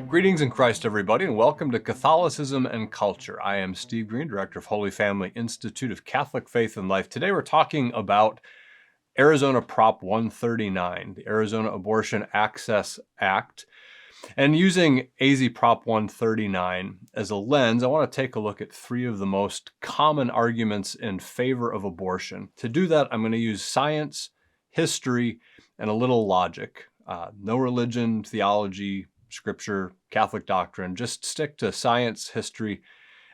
Greetings in Christ, everybody, and welcome to Catholicism and Culture. I am Steve Greene, Director of Holy Family Institute of Catholic Faith and Life. Today we're talking about Arizona Prop 139, the Arizona Abortion Access Act. And using AZ Prop 139 as a lens, I want to take a look at three of the most common arguments in favor of abortion. To do that, I'm going to use science, history, and a little logic. No religion, theology, scripture, Catholic doctrine. Just stick to science, history,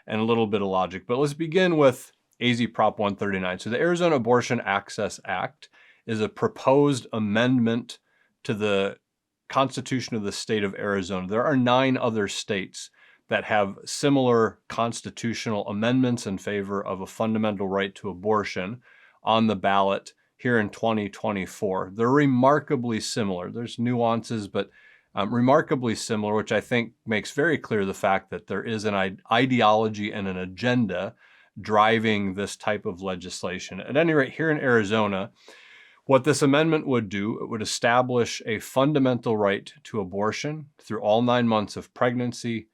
and a little bit of logic. But let's begin with AZ Prop 139. So the Arizona Abortion Access Act is a proposed amendment to the Constitution of the state of Arizona. There are 9 other states that have similar constitutional amendments in favor of a fundamental right to abortion on the ballot here in 2024. They're remarkably similar. There's nuances, but remarkably similar, which I think makes very clear the fact that there is an ideology and an agenda driving this type of legislation. At any rate, here in Arizona, what this amendment would do, it would establish a fundamental right to abortion through all 9 months of pregnancy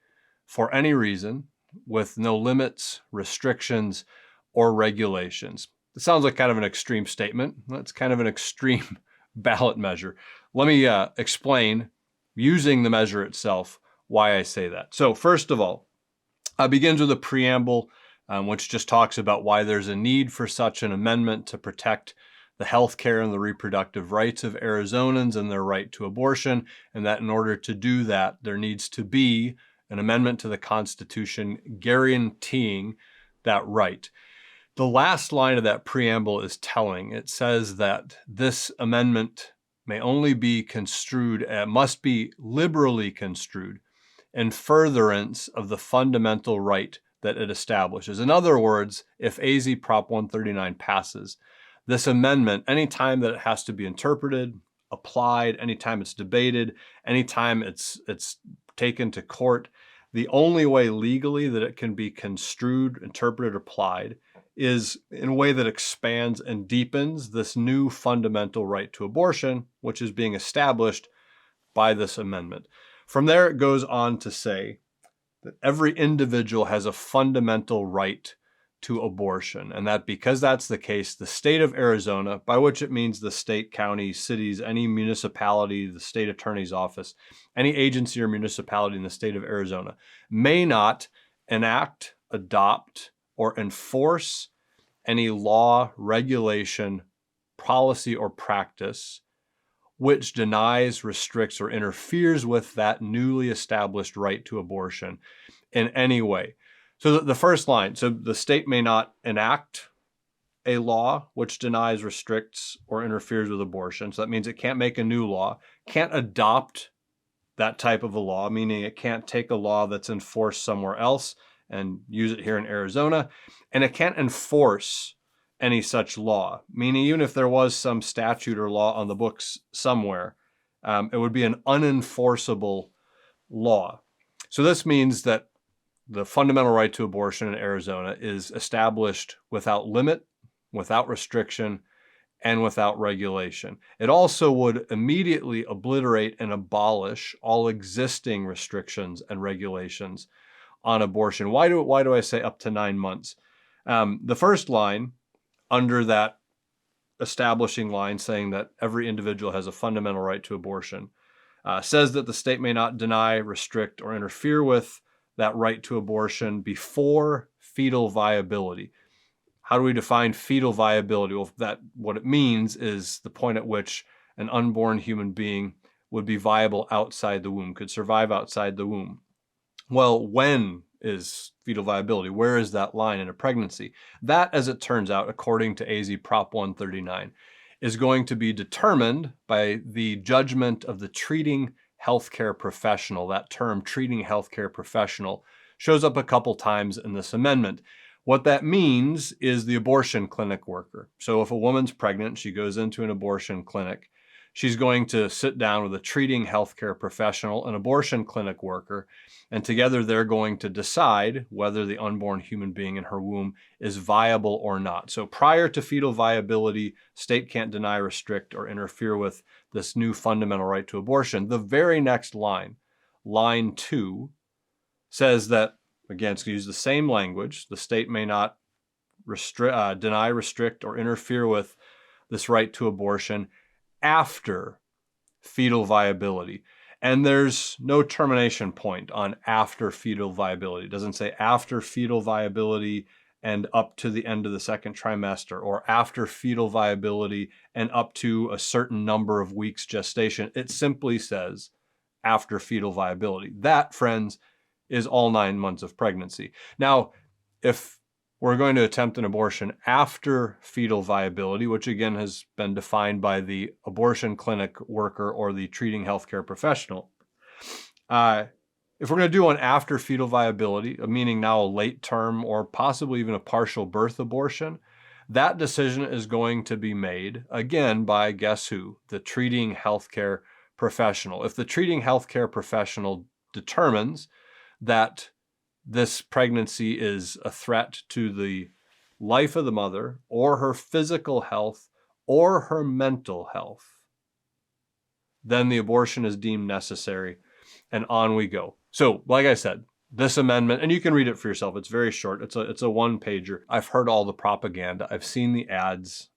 for any reason, with no limits, restrictions, or regulations. It sounds like kind of an extreme statement. That's kind of an extreme ballot measure. Let me explain, using the measure itself, why I say that. So first of all, it begins with a preamble, which just talks about why there's a need for such an amendment to protect the health care and the reproductive rights of Arizonans and their right to abortion, and that in order to do that, there needs to be an amendment to the Constitution guaranteeing that right. The last line of that preamble is telling. It says that this amendment may only be construed, must be liberally construed in furtherance of the fundamental right that it establishes. In other words, if AZ Prop 139 passes, this amendment, anytime that it has to be interpreted, applied, anytime it's debated, anytime it's taken to court, the only way legally that it can be construed, interpreted, applied is in a way that expands and deepens this new fundamental right to abortion, which is being established by this amendment. From there, it goes on to say that every individual has a fundamental right to abortion, and that because that's the case, the state of Arizona, by which it means the state, county, cities, any municipality, the state attorney's office, any agency or municipality in the state of Arizona, may not enact, adopt, or enforce any law, regulation, policy, or practice which denies, restricts, or interferes with that newly established right to abortion in any way. So the first line, so the state may not enact a law which denies, restricts, or interferes with abortion. So that means it can't make a new law, can't adopt that type of a law, meaning it can't take a law that's enforced somewhere else and use it here in Arizona, and it can't enforce any such law, meaning even if there was some statute or law on the books somewhere, it would be an unenforceable law. So this means that the fundamental right to abortion in Arizona is established without limit, without restriction, and without regulation. It also would immediately obliterate and abolish all existing restrictions and regulations on abortion. Why do I say up to 9 months? The first line under that establishing line saying that every individual has a fundamental right to abortion says that the state may not deny, restrict, or interfere with that right to abortion before fetal viability. How do we define fetal viability? Well, what it means is the point at which an unborn human being would be viable outside the womb, could survive outside the womb. Well, when is fetal viability? Where is that line in a pregnancy? That, as it turns out, according to AZ Prop 139, is going to be determined by the judgment of the treating healthcare professional. That term, treating healthcare professional, shows up a couple times in this amendment. What that means is the abortion clinic worker. So if a woman's pregnant, she goes into an abortion clinic, she's going to sit down with a treating healthcare professional, an abortion clinic worker, and together they're going to decide whether the unborn human being in her womb is viable or not. So prior to fetal viability, state can't deny, restrict, or interfere with this new fundamental right to abortion. The very next line line 2, says that, again, it's going to use the same language. The state may not deny, restrict, or interfere with this right to abortion after fetal viability. And there's no termination point on after fetal viability. It doesn't say after fetal viability and up to the end of the second trimester, or after fetal viability and up to a certain number of weeks gestation. It simply says after fetal viability. That, friends, is all 9 months of pregnancy. Now, if we're going to attempt an abortion after fetal viability, which again has been defined by the abortion clinic worker or the treating healthcare professional, if we're going to do one after fetal viability, meaning now a late term or possibly even a partial birth abortion, that decision is going to be made, again, by guess who? The treating healthcare professional. If the treating healthcare professional determines that this pregnancy is a threat to the life of the mother or her physical health or her mental health, then the abortion is deemed necessary, and on we go. So, like I said, this amendment, and you can read it for yourself. It's very short. It's a one-pager. I've heard all the propaganda. I've seen the ads.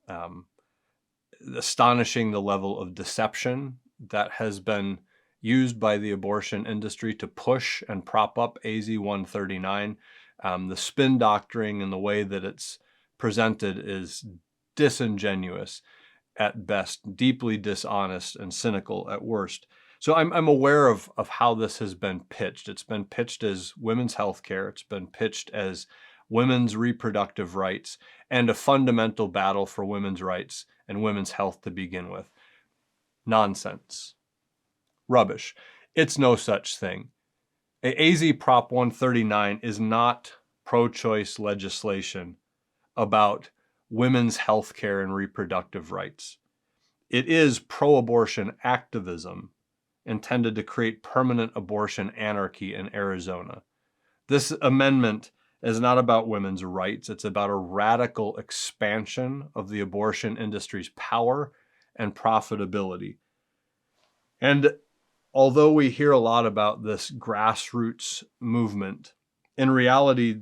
Astonishing the level of deception that has been used by the abortion industry to push and prop up AZ 139. The spin doctoring and the way that it's presented is disingenuous at best, deeply dishonest, and cynical at worst. So I'm aware of how this has been pitched. It's been pitched as women's health care. It's been pitched as women's reproductive rights and a fundamental battle for women's rights and women's health to begin with. Nonsense. Rubbish. It's no such thing. AZ Prop 139 is not pro-choice legislation about women's health care and reproductive rights. It is pro-abortion activism intended to create permanent abortion anarchy in Arizona. This amendment is not about women's rights. It's about a radical expansion of the abortion industry's power and profitability. And although we hear a lot about this grassroots movement, in reality,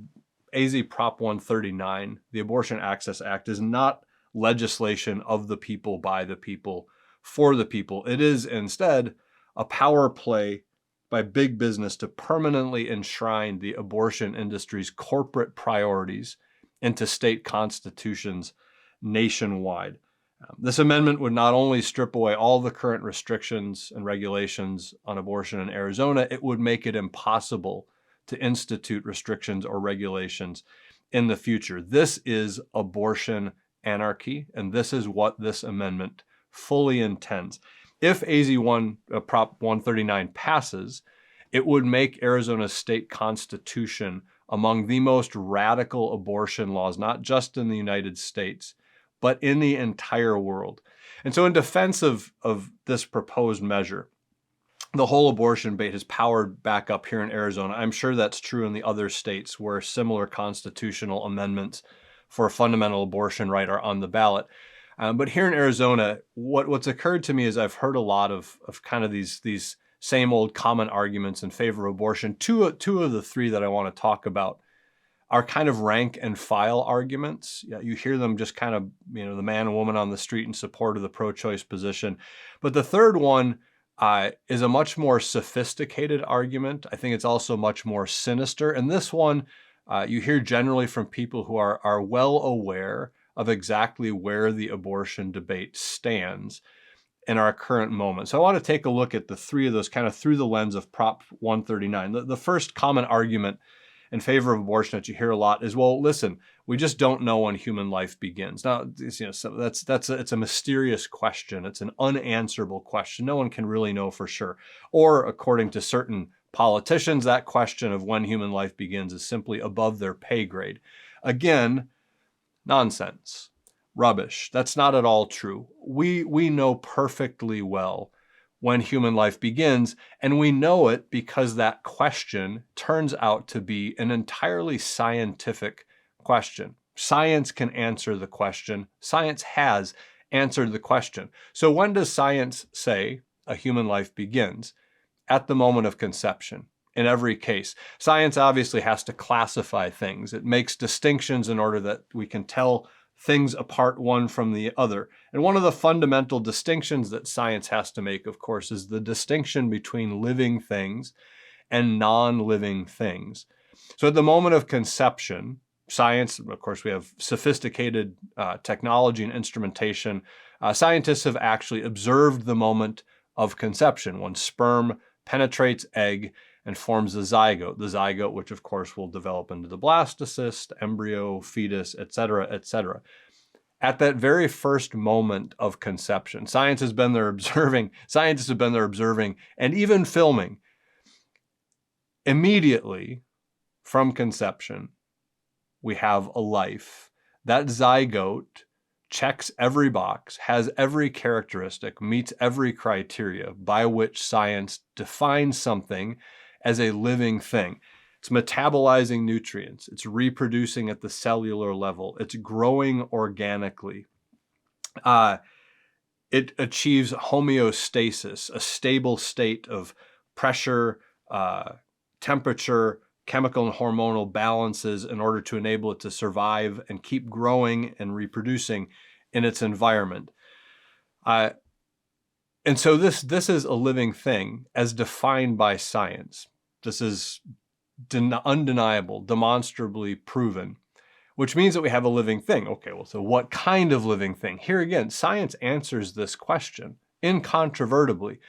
AZ Prop 139, the Abortion Access Act, is not legislation of the people, by the people, for the people. It is instead a power play by big business to permanently enshrine the abortion industry's corporate priorities into state constitutions nationwide. This amendment would not only strip away all the current restrictions and regulations on abortion in Arizona, it would make it impossible to institute restrictions or regulations in the future. This is abortion anarchy, and this is what this amendment fully intends. If Prop 139 passes, it would make Arizona's state constitution among the most radical abortion laws, not just in the United States, but in the entire world. And so in defense of this proposed measure, the whole abortion debate has powered back up here in Arizona. I'm sure that's true in the other states where similar constitutional amendments for a fundamental abortion right are on the ballot. But here in Arizona, what's occurred to me is I've heard a lot of kind of these same old common arguments in favor of abortion. Two of the three that I want to talk about are kind of rank and file arguments. Yeah, you hear them just kind of, the man and woman on the street in support of the pro-choice position. But the third one is a much more sophisticated argument. I think it's also much more sinister. And this one, you hear generally from people who are well aware of exactly where the abortion debate stands in our current moment. So I want to take a look at the three of those kind of through the lens of Prop 139. The first common argument in favor of abortion that you hear a lot is, well, listen, we just don't know when human life begins. Now, so it's a mysterious question. It's an unanswerable question. No one can really know for sure. Or according to certain politicians, that question of when human life begins is simply above their pay grade. Again, nonsense. Rubbish. That's not at all true. We know perfectly well when human life begins, and we know it because that question turns out to be an entirely scientific question. Science can answer the question. Science has answered the question. So when does science say a human life begins? at the moment of conception in every case. Science obviously has to classify things. It makes distinctions in order that we can tell things apart one from the other. And one of the fundamental distinctions that science has to make, of course, is the distinction between living things and non-living things. So at the moment of conception, science, of course, we have sophisticated technology and instrumentation. Scientists have actually observed the moment of conception when sperm penetrates egg and forms the zygote, which of course will develop into the blastocyst, embryo, fetus, etc., etc. At that very first moment of conception, scientists have been there observing, and even filming. Immediately from conception, we have a life. That zygote checks every box, has every characteristic, meets every criteria by which science defines something as a living thing. It's metabolizing nutrients. It's reproducing at the cellular level. It's growing organically. It achieves homeostasis, a stable state of pressure, temperature, chemical and hormonal balances in order to enable it to survive and keep growing and reproducing in its environment. And so this is a living thing as defined by science. This is undeniable, demonstrably proven, which means that we have a living thing. Okay, well, so what kind of living thing? Here again, science answers this question incontrovertibly.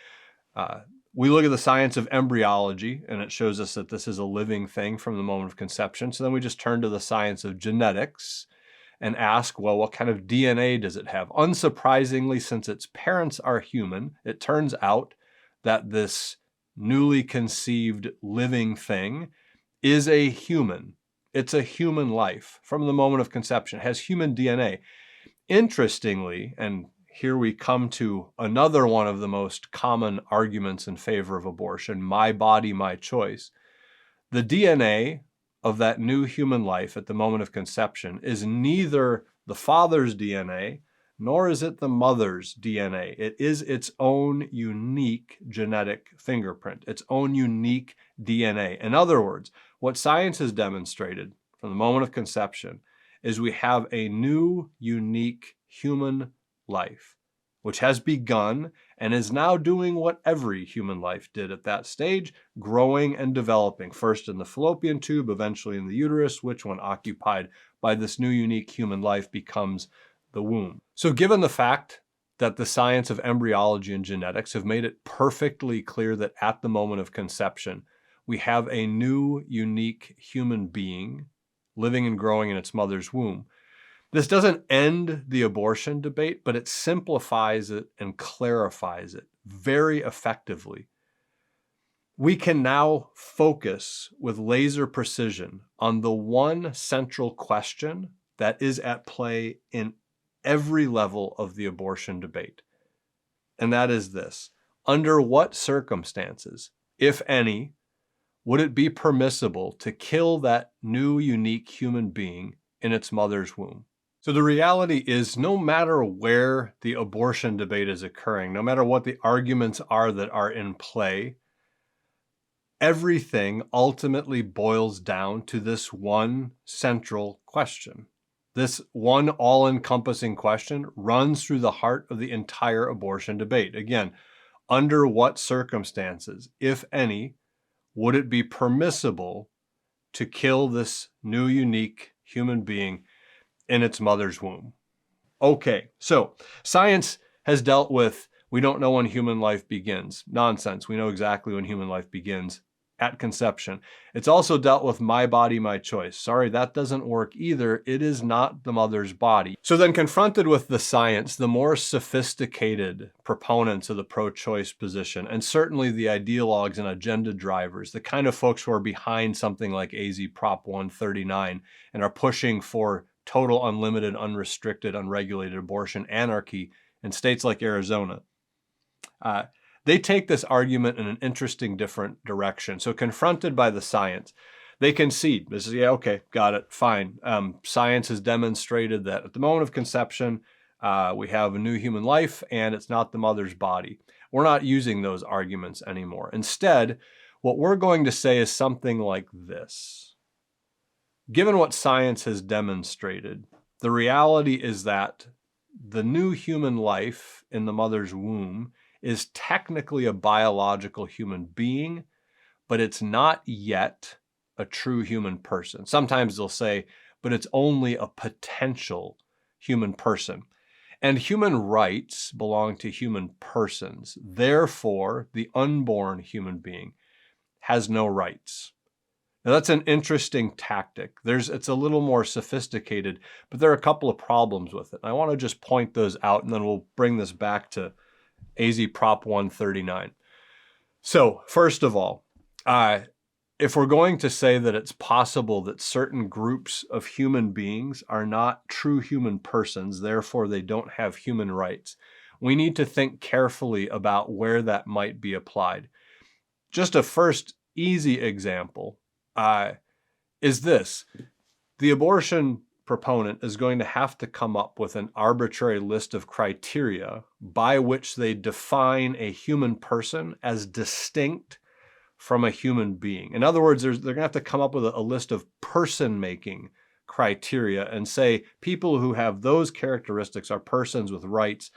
We look at the science of embryology, and it shows us that this is a living thing from the moment of conception. So then we just turn to the science of genetics and ask, well, what kind of DNA does it have? Unsurprisingly, since its parents are human, it turns out that this newly conceived living thing is a human. It's a human life from the moment of conception. It has human DNA. Interestingly, and here we come to another one of the most common arguments in favor of abortion, my body, my choice. The DNA of that new human life at the moment of conception is neither the father's DNA, nor is it the mother's DNA. It is its own unique genetic fingerprint, its own unique DNA. In other words, what science has demonstrated from the moment of conception is we have a new, unique human life, which has begun and is now doing what every human life did at that stage, growing and developing, first in the fallopian tube, eventually in the uterus, which when occupied by this new unique human life becomes the womb. So given the fact that the science of embryology and genetics have made it perfectly clear that at the moment of conception, we have a new, unique human being living and growing in its mother's womb. This doesn't end the abortion debate, but it simplifies it and clarifies it very effectively. We can now focus with laser precision on the one central question that is at play in every level of the abortion debate. And that is this: under what circumstances, if any, would it be permissible to kill that new, unique human being in its mother's womb? So the reality is, no matter where the abortion debate is occurring, no matter what the arguments are that are in play, everything ultimately boils down to this one central question. This one all-encompassing question runs through the heart of the entire abortion debate. Again, under what circumstances, if any, would it be permissible to kill this new, unique human being in its mother's womb? Okay, so science has dealt with, we don't know when human life begins. Nonsense. We know exactly when human life begins, at conception. It's also dealt with my body, my choice. Sorry, that doesn't work either. It is not the mother's body. So then, confronted with the science, the more sophisticated proponents of the pro-choice position, and certainly the ideologues and agenda drivers, the kind of folks who are behind something like AZ Prop 139 and are pushing for total, unlimited, unrestricted, unregulated abortion anarchy in states like Arizona, they take this argument in an interesting, different direction. So confronted by the science, they concede. This is, yeah, okay, got it, fine. Science has demonstrated that at the moment of conception, We have a new human life, and it's not the mother's body. We're not using those arguments anymore. Instead, what we're going to say is something like this. Given what science has demonstrated, the reality is that the new human life in the mother's womb is technically a biological human being, but it's not yet a true human person. Sometimes they'll say, but it's only a potential human person. And human rights belong to human persons. Therefore, the unborn human being has no rights. Now, that's an interesting tactic. It's a little more sophisticated, but there are a couple of problems with it. I want to just point those out, and then we'll bring this back to AZ Prop 139. So, first of all, if we're going to say that it's possible that certain groups of human beings are not true human persons, therefore they don't have human rights, we need to think carefully about where that might be applied. Just a first easy example is this. The abortion proponent is going to have to come up with an arbitrary list of criteria by which they define a human person as distinct from a human being. In other words, they're going to have to come up with a list of person-making criteria and say people who have those characteristics are persons with rights.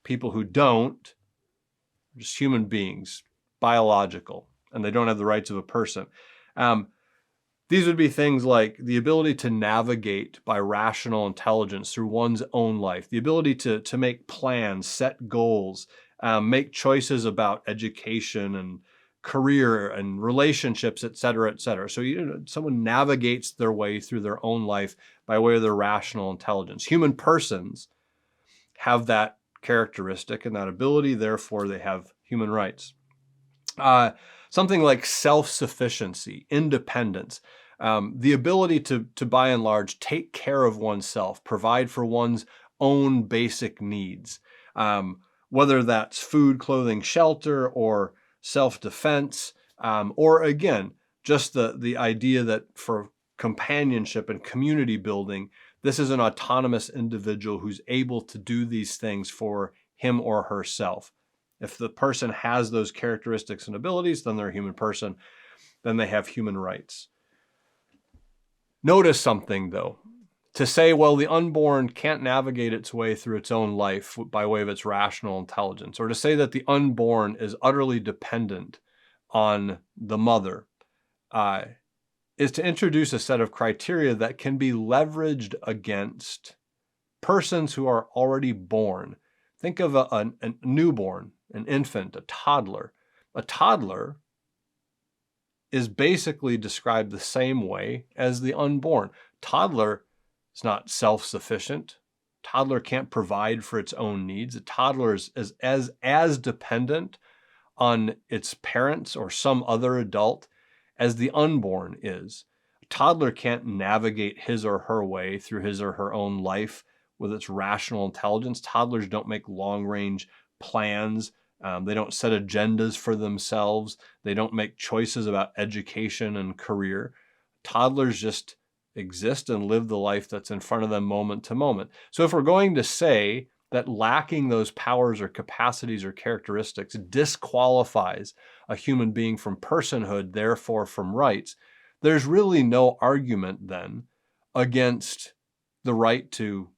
People who don't are just human beings, biological, and they don't have the rights of a person. These would be things like the ability to navigate by rational intelligence through one's own life, the ability to make plans, set goals, make choices about education and career and relationships, et cetera, et cetera. So someone navigates their way through their own life by way of their rational intelligence. Human persons have that characteristic and that ability, therefore they have human rights. Something like self-sufficiency, independence, the ability to by and large take care of oneself, provide for one's own basic needs, whether that's food, clothing, shelter, or self-defense, or again, just the idea that for companionship and community building, this is an autonomous individual who's able to do these things for him or herself. If the person has those characteristics and abilities, then they're a human person, then they have human rights. Notice something though. To say, well, the unborn can't navigate its way through its own life by way of its rational intelligence, or to say that the unborn is utterly dependent on the mother, is to introduce a set of criteria that can be leveraged against persons who are already born. Think of a newborn, an infant, a toddler. A toddler is basically described the same way as the unborn. Toddler is not self-sufficient. Toddler can't provide for its own needs. A toddler is as dependent on its parents or some other adult as the unborn is. A toddler can't navigate his or her way through his or her own life with its rational intelligence. Toddlers don't make long-range plans. They don't set agendas for themselves. They don't make choices about education and career. Toddlers just exist and live the life that's in front of them moment to moment. So if we're going to say that lacking those powers or capacities or characteristics disqualifies a human being from personhood, therefore from rights, there's really no argument then against the right to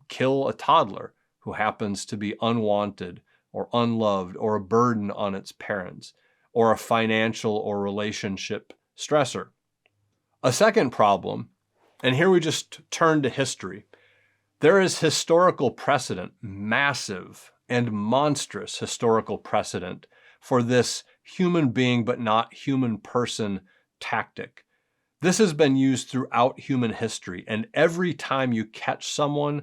kill a toddler who happens to be unwanted or unloved or a burden on its parents or a financial or relationship stressor. A second problem, and here we just turn to history. There is historical precedent, massive and monstrous historical precedent for this human being but not human person tactic. This has been used throughout human history, and every time you catch someone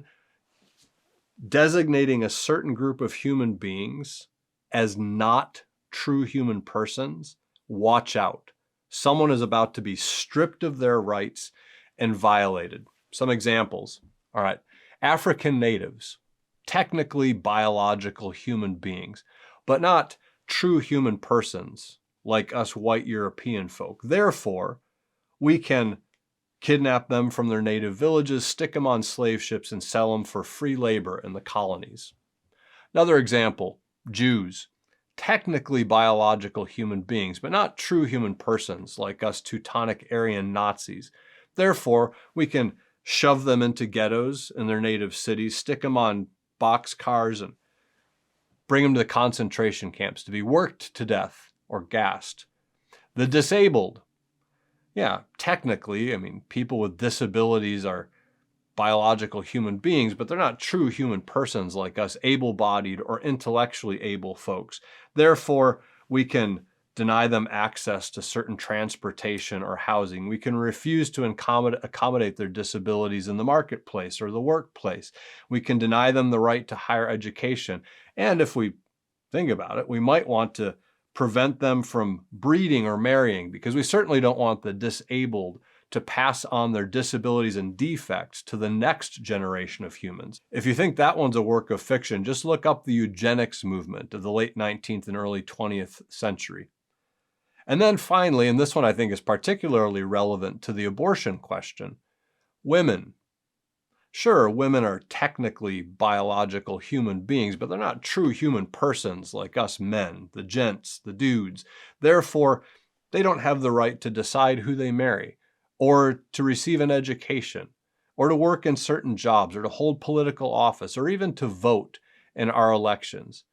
designating a certain group of human beings as not true human persons, watch out. Someone is about to be stripped of their rights and violated. Some examples. All right. African natives, technically biological human beings, but not true human persons like us white European folk. Therefore, we can kidnap them from their native villages, stick them on slave ships, and sell them for free labor in the colonies. Another example, Jews. Technically biological human beings, but not true human persons like us Teutonic Aryan Nazis. Therefore, we can shove them into ghettos in their native cities, stick them on boxcars, and bring them to concentration camps to be worked to death or gassed. The disabled. Yeah, technically, people with disabilities are biological human beings, but they're not true human persons like us able-bodied or intellectually able folks. Therefore, we can deny them access to certain transportation or housing. We can refuse to accommodate their disabilities in the marketplace or the workplace. We can deny them the right to higher education. And if we think about it, we might want to prevent them from breeding or marrying, because we certainly don't want the disabled to pass on their disabilities and defects to the next generation of humans. If you think that one's a work of fiction, just look up the eugenics movement of the late 19th and early 20th century. And then finally, and this one I think is particularly relevant to the abortion question, women. Sure, women are technically biological human beings, but they're not true human persons like us men, the gents, the dudes. Therefore, they don't have the right to decide who they marry, or to receive an education, or to work in certain jobs, or to hold political office, or even to vote in our elections.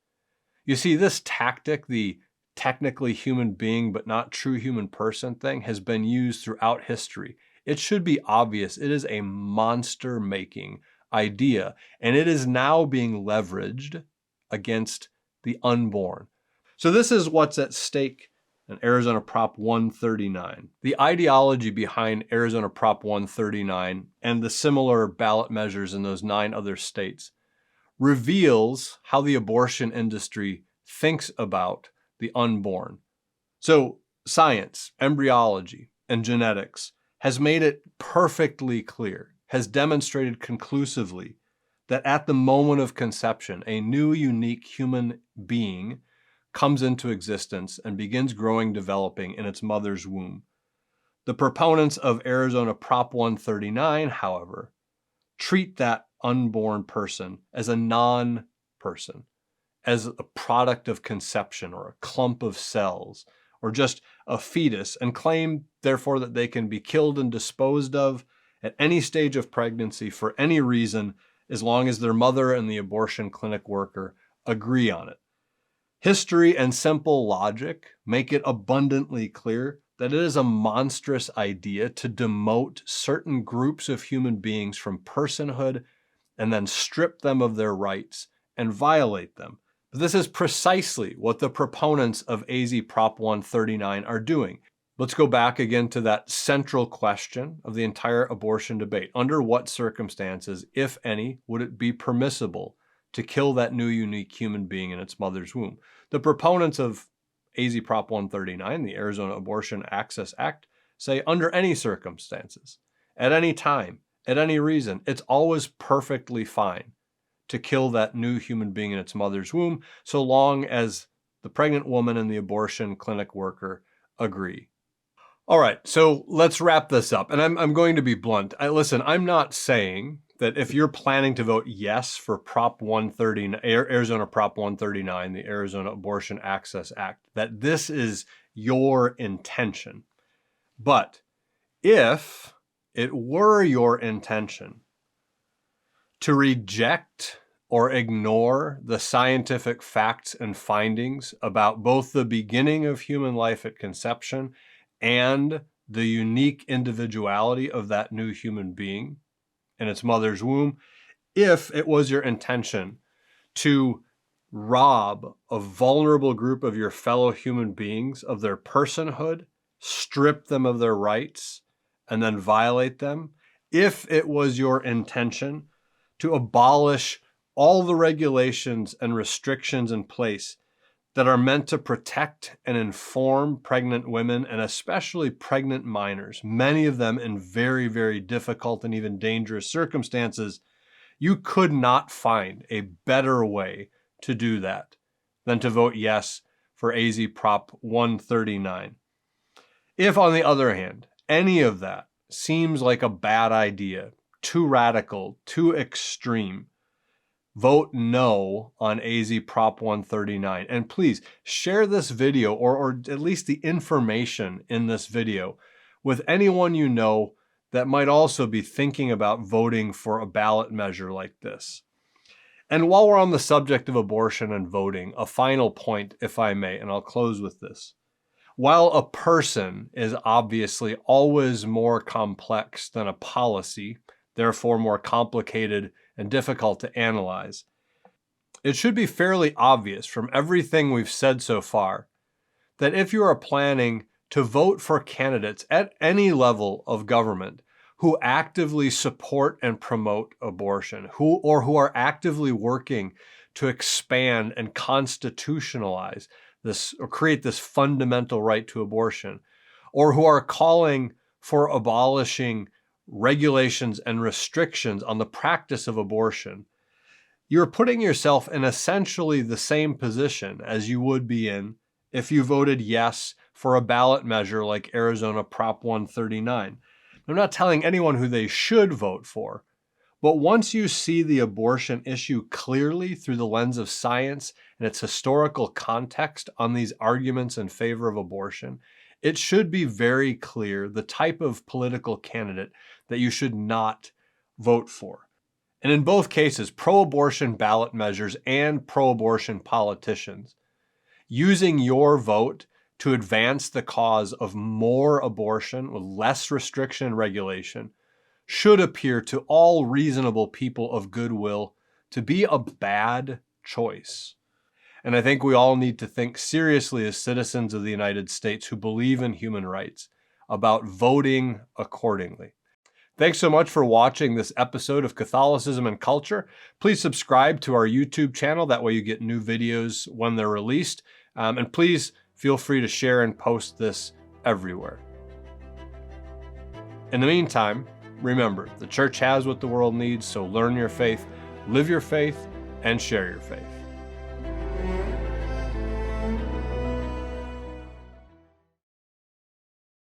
You see, this tactic, the technically human being but not true human person thing, has been used throughout history. It should be obvious it is a monster-making idea, and it is now being leveraged against the unborn. So this is what's at stake in Arizona Prop 139. The ideology behind Arizona Prop 139 and the similar ballot measures in those 9 other states reveals how the abortion industry thinks about the unborn. So science, embryology, and genetics has made it perfectly clear, has demonstrated conclusively that at the moment of conception, a new, unique human being comes into existence and begins growing, developing in its mother's womb. The proponents of Arizona Prop 139, however, treat that unborn person as a non-person, as a product of conception or a clump of cells, or just a fetus, and claim, therefore, that they can be killed and disposed of at any stage of pregnancy for any reason, as long as their mother and the abortion clinic worker agree on it. History and simple logic make it abundantly clear that it is a monstrous idea to demote certain groups of human beings from personhood and then strip them of their rights and violate them. But this is precisely what the proponents of AZ Prop 139 are doing. Let's go back again to that central question of the entire abortion debate. Under what circumstances, if any, would it be permissible to kill that new, unique human being in its mother's womb? The proponents of AZ Prop 139, the Arizona Abortion Access Act, say under any circumstances, at any time, at any reason, it's always perfectly fine to kill that new human being in its mother's womb, so long as the pregnant woman and the abortion clinic worker agree. All right, so let's wrap this up. And I'm going to be blunt. Listen, I'm not saying that if you're planning to vote yes for Prop 139, Arizona Prop 139, the Arizona Abortion Access Act, that this is your intention. But if it were your intention to reject or ignore the scientific facts and findings about both the beginning of human life at conception and the unique individuality of that new human being in its mother's womb, if it was your intention to rob a vulnerable group of your fellow human beings of their personhood, strip them of their rights, and then violate them, if it was your intention to abolish all the regulations and restrictions in place that are meant to protect and inform pregnant women and especially pregnant minors, many of them in very, very difficult and even dangerous circumstances, you could not find a better way to do that than to vote yes for AZ Prop 139. If, on the other hand, any of that seems like a bad idea, too radical, too extreme, vote no on AZ Prop 139. And please share this video or at least the information in this video with anyone you know that might also be thinking about voting for a ballot measure like this. And while we're on the subject of abortion and voting, a final point, if I may, and I'll close with this. While a person is obviously always more complex than a policy, therefore more complicated and difficult to analyze, it should be fairly obvious from everything we've said so far that if you are planning to vote for candidates at any level of government who actively support and promote abortion, who are actively working to expand and constitutionalize this or create this fundamental right to abortion, or who are calling for abolishing regulations and restrictions on the practice of abortion, you're putting yourself in essentially the same position as you would be in if you voted yes for a ballot measure like Arizona Prop 139. I'm not telling anyone who they should vote for, but once you see the abortion issue clearly through the lens of science and its historical context on these arguments in favor of abortion, it should be very clear the type of political candidate that you should not vote for. And in both cases, pro-abortion ballot measures and pro-abortion politicians using your vote to advance the cause of more abortion with less restriction and regulation should appear to all reasonable people of goodwill to be a bad choice. And I think we all need to think seriously as citizens of the United States who believe in human rights about voting accordingly. Thanks so much for watching this episode of Catholicism and Culture. Please subscribe to our YouTube channel. That way you get new videos when they're released. And please feel free to share and post this everywhere. In the meantime, remember, the church has what the world needs, so learn your faith, live your faith, and share your faith.